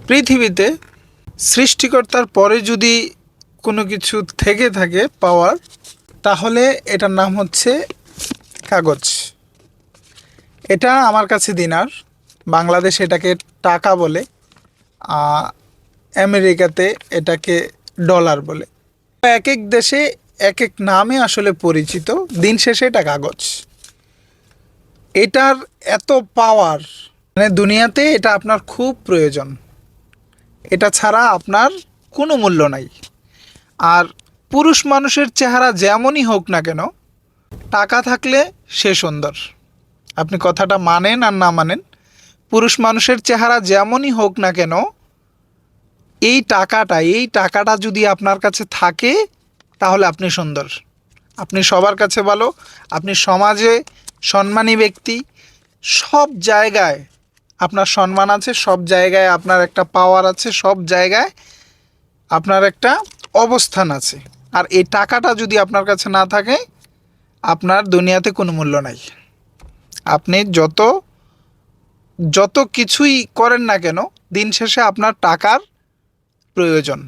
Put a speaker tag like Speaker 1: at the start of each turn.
Speaker 1: পৃথিবীতে সৃষ্টিকর্তার পরে যদি কোনো কিছু থেকে থাকে পাওয়ার, তাহলে এটার নাম হচ্ছে কাগজ। এটা আমার কাছে দিনার, বাংলাদেশে এটাকে টাকা বলে, আমেরিকাতে এটাকে ডলার বলে। এক এক দেশে এক এক নামে আসলে পরিচিত। দিন শেষে এটা কাগজ। এটার এত পাওয়ার, মানে দুনিয়াতে এটা আপনার খুব প্রয়োজন। এটা ছাড়া আপনার কোনো মূল্য নাই। আর পুরুষ মানুষের চেহারা যেমনই হোক না কেন, টাকা থাকলে সে সুন্দর। আপনি কথাটা মানেন আর না মানেন, পুরুষ মানুষের চেহারা যেমনই হোক না কেন, এই টাকাটা যদি আপনার কাছে থাকে, তাহলে আপনি সুন্দর, আপনি সবার কাছে ভালো, আপনি সমাজে সম্মানী ব্যক্তি। সব জায়গায় আপনার সম্মান আছে, সব জায়গায় আপনার একটা পাওয়ার আছে, সব জায়গায় আপনার একটা অবস্থান আছে। আর এই টাকাটা যদি আপনার কাছে না থাকে, আপনার দুনিয়াতে কোনো মূল্য নাই। আপনি যত যত কিছুই করেন না কেন, দিন শেষে আপনার টাকার প্রয়োজন।